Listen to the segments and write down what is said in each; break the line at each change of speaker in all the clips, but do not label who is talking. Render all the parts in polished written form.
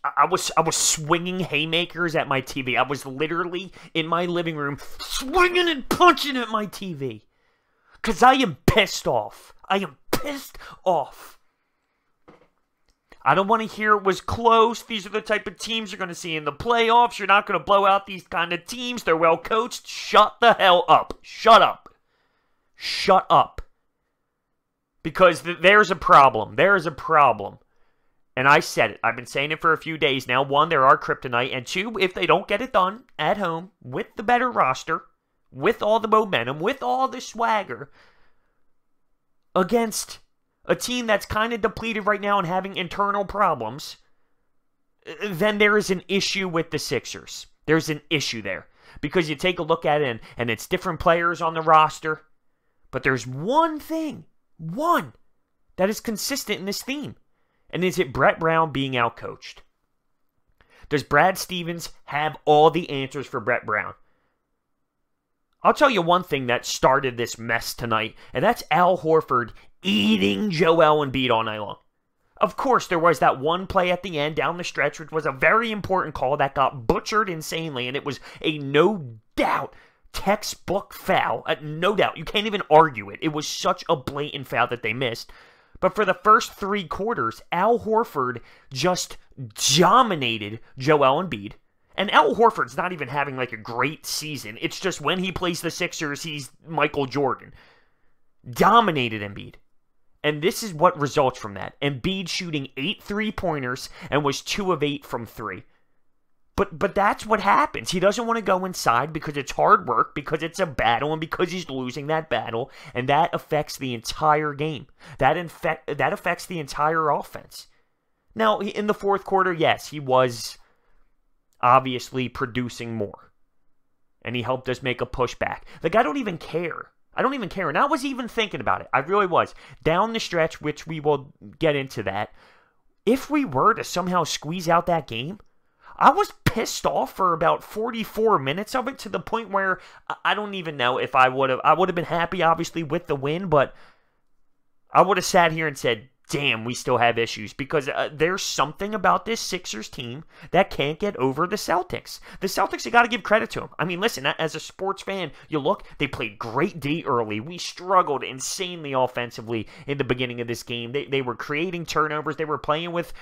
I was swinging haymakers at my TV. I was literally in my living room swinging and punching at my TV. Because I am pissed off. I am pissed off. I don't want to hear it was close. These are the type of teams you're going to see in the playoffs. You're not going to blow out these kind of teams. They're well coached. Shut the hell up. Shut up. Shut up. Because there's a problem. There is a problem. And I said it. I've been saying it for a few days now. One, there are kryptonite. And two, if they don't get it done at home with the better roster, with all the momentum, with all the swagger, against a team that's kind of depleted right now and having internal problems, then there is an issue with the Sixers. There's an issue there. Because you take a look at it, and it's different players on the roster. But there's one thing, that is consistent in this theme. And is it Brett Brown being outcoached? Does Brad Stevens have all the answers for Brett Brown? I'll tell you one thing that started this mess tonight, and that's Al Horford eating Joel Embiid all night long. Of course, there was that one play at the end down the stretch, which was a very important call that got butchered insanely, and it was a no doubt textbook foul. No doubt. You can't even argue it. It was such a blatant foul that they missed. But for the first 3 quarters, Al Horford just dominated Joel Embiid. And Al Horford's not even having like a great season. It's just when he plays the Sixers, he's Michael Jordan. Dominated Embiid. And this is what results from that. Embiid shooting 8 3-pointers and was 2 of 8 from 3. But that's what happens. He doesn't want to go inside because it's hard work, because it's a battle, and because he's losing that battle. And that affects the entire game. That affects the entire offense. Now, in the fourth quarter, yes, he was obviously producing more. And he helped us make a pushback. Like, I don't even care. I don't even care. And I was even thinking about it. I really was. Down the stretch, which we will get into that, if we were to somehow squeeze out that game, I was pissed off for about 44 minutes of it, to the point where I don't even know if I would have been happy, obviously, with the win, but I would have sat here and said, damn, we still have issues, because there's something about this Sixers team that can't get over the Celtics. The Celtics, you got to give credit to them. I mean, listen, as a sports fan, you look, they played great D early. We struggled insanely offensively in the beginning of this game. They were creating turnovers. They were playing with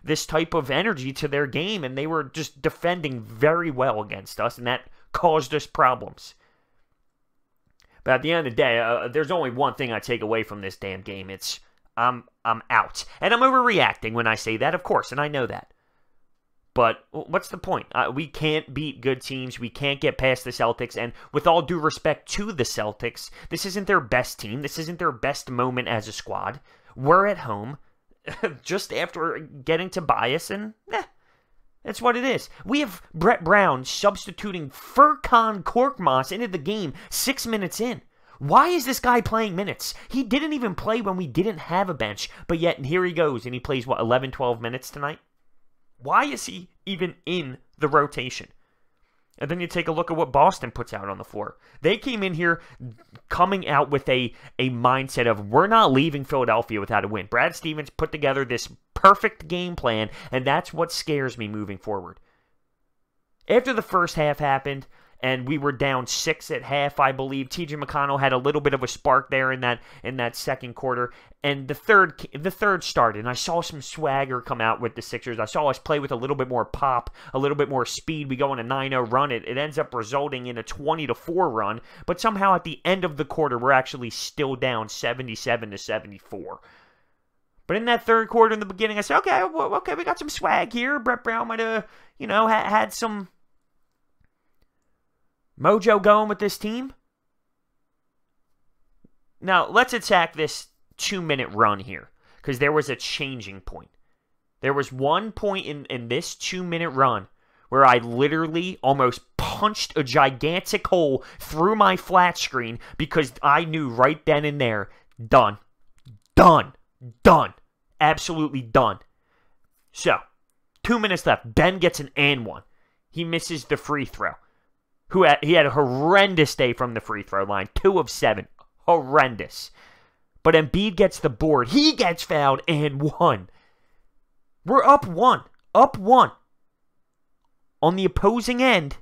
this type of energy to their game, and they were just defending very well against us, and that caused us problems. But at the end of the day, there's only one thing I take away from this damn game. It's I'm out. And I'm overreacting when I say that, of course, and I know that. But what's the point? We can't beat good teams. We can't get past the Celtics. And with all due respect to the Celtics, this isn't their best team. This isn't their best moment as a squad. We're at home just after getting Tobias, and that's what it is. We have Brett Brown substituting Furkan Korkmaz into the game 6 minutes in. Why is this guy playing minutes? He didn't even play when we didn't have a bench, but yet here he goes, and he plays, what, 11, 12 minutes tonight? Why is he even in the rotation? And then you take a look at what Boston puts out on the floor. They came in here coming out with a mindset of, we're not leaving Philadelphia without a win. Brad Stevens put together this perfect game plan, and that's what scares me moving forward. After the first half happened, and we were down 6 at half, I believe, T.J. McConnell had a little bit of a spark there in that second quarter. And the third started, and I saw some swagger come out with the Sixers. I saw us play with a little bit more pop, a little bit more speed. We go on a 9-0 run. It ends up resulting in a 20-4 run. But somehow at the end of the quarter, we're actually still down 77-74. But in that third quarter, in the beginning, I said, okay, we got some swag here. Brett Brown might have, had some mojo going with this team. Now, let's attack this 2-minute run here, because there was a changing point. There was one point in this 2-minute run where I literally almost punched a gigantic hole through my flat screen, because I knew right then and there, done. Absolutely done. So, 2 minutes left. Ben gets an and one. He misses the free throw. He had a horrendous day from the free throw line. 2 of 7. Horrendous. But Embiid gets the board. He gets fouled and 1. We're up 1. up one on the opposing end,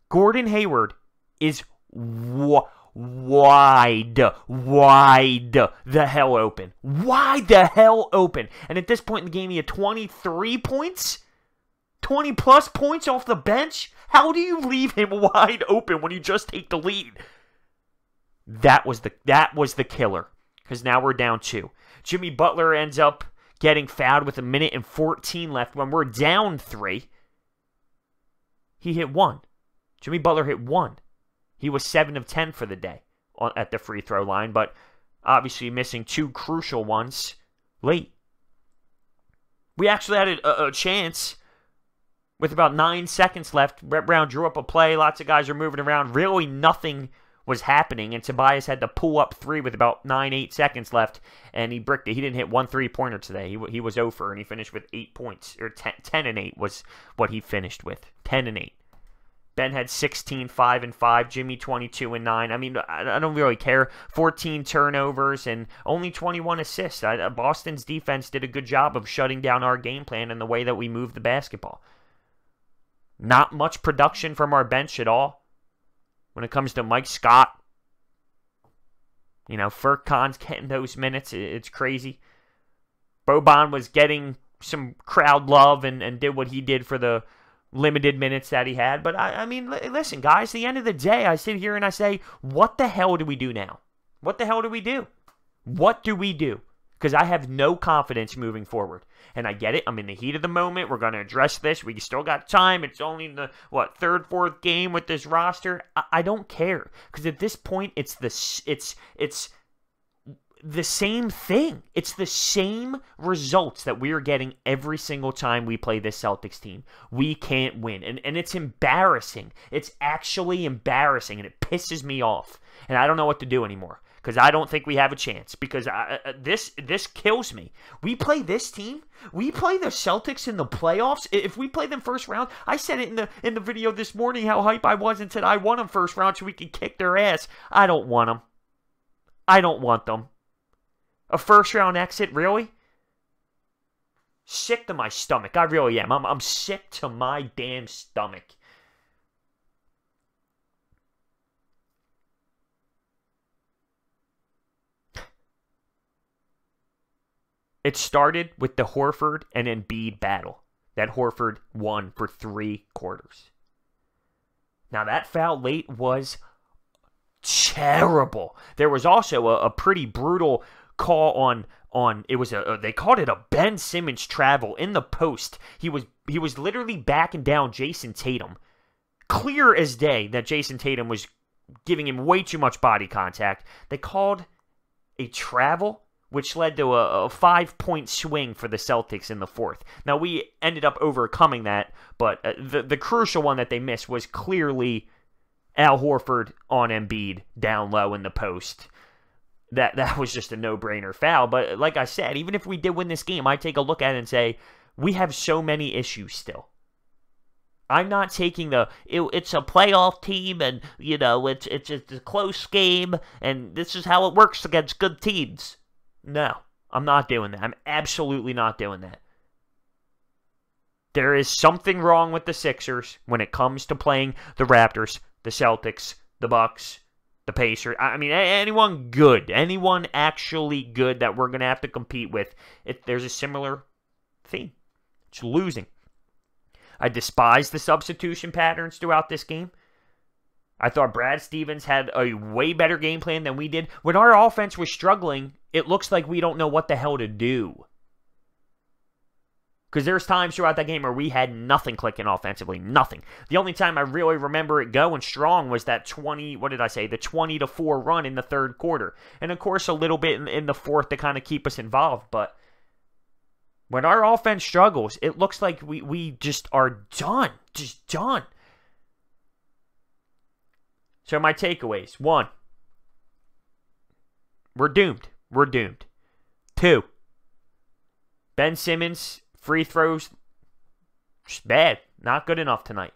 Gordon Hayward is wide the hell open. Wide the hell open. And at this point in the game, he had 23 points? 20-plus points off the bench? How do you leave him wide open when you just take the lead? That was the killer. Because now we're down 2. Jimmy Butler ends up getting fouled with 1:14 left when we're down 3. He hit 1. Jimmy Butler hit 1. He was 7 of 10 for the day at the free throw line, but obviously missing 2 crucial ones late. We actually had a chance with about 9 seconds left. Brett Brown drew up a play. Lots of guys are moving around. Really nothing was happening, and Tobias had to pull up 3 with about 9-8 seconds left, and he bricked it. He didn't hit 1 3-pointer today. He was 0 for, and he finished with 8 points, or 10 and 8 was what he finished with. 10 and 8. Ben had 16, 5 and 5. Jimmy 22 and 9. I mean, I don't really care. 14 turnovers and only 21 assists. Boston's defense did a good job of shutting down our game plan and the way that we moved the basketball. Not much production from our bench at all. When it comes to Mike Scott, you know, Furkan's getting those minutes. It's crazy. Boban was getting some crowd love and did what he did for the limited minutes that he had. But, I mean, listen, guys, at the end of the day, I sit here and I say, what the hell do we do now? What the hell do we do? What do we do? Because I have no confidence moving forward. And I get it. I'm in the heat of the moment. We're going to address this. We still got time. It's only the, third, fourth game with this roster. I don't care. Because at this point, it's the same thing. It's the same results that we are getting every single time we play this Celtics team. We can't win. And it's embarrassing. It's actually embarrassing. And it pisses me off. And I don't know what to do anymore. Because I don't think we have a chance. Because this kills me. We play this team. We play the Celtics in the playoffs. If we play them first round, I said it in the video this morning how hype I was and said I want them first round so we can kick their ass. I don't want them. I don't want them. A first round exit, really? Sick to my stomach. I really am. I'm sick to my damn stomach. It started with the Horford and Embiid battle that Horford won for 3 quarters. Now, that foul late was terrible. There was also a pretty brutal call on it was they called it a Ben Simmons travel in the post. He was literally backing down Jason Tatum. Clear as day that Jason Tatum was giving him way too much body contact. They called a travel, which led to a 5-point swing for the Celtics in the fourth. Now, we ended up overcoming that, but the crucial one that they missed was clearly Al Horford on Embiid down low in the post. That was just a no-brainer foul. But like I said, even if we did win this game, I take a look at it and say, we have so many issues still. I'm not taking it's a playoff team and, you know, it's a close game and this is how it works against good teams. No, I'm not doing that. I'm absolutely not doing that. There is something wrong with the Sixers when it comes to playing the Raptors, the Celtics, the Bucks, the Pacers. I mean, anyone good, anyone actually good that we're going to have to compete with, there's a similar theme. It's losing. I despise the substitution patterns throughout this game. I thought Brad Stevens had a way better game plan than we did. When our offense was struggling, it looks like we don't know what the hell to do. Because there's times throughout that game where we had nothing clicking offensively. Nothing. The only time I really remember it going strong was that 20-4 run in the third quarter. And of course, a little bit in the fourth to kind of keep us involved. But when our offense struggles, it looks like we just are done. Just done. So my takeaways. 1, we're doomed. We're doomed. 2, Ben Simmons, free throws, just bad. Not good enough tonight.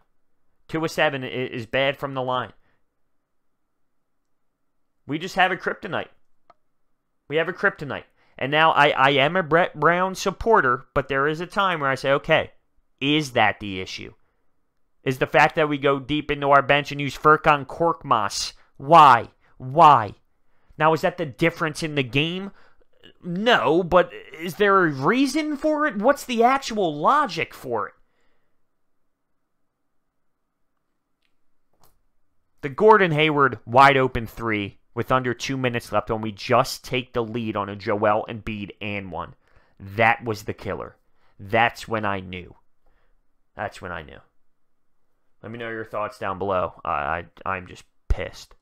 2 of 7 is bad from the line. We just have a kryptonite. We have a kryptonite. And now I am a Brett Brown supporter, but there is a time where I say, okay, is that the issue? Is the fact that we go deep into our bench and use Furkan Korkmaz? Why? Why? Now, is that the difference in the game? No, but is there a reason for it? What's the actual logic for it? The Gordon Hayward wide open three with under 2 minutes left when we just take the lead on a Joel Embiid and one. That was the killer. That's when I knew. That's when I knew. Let me know your thoughts down below. I'm just pissed.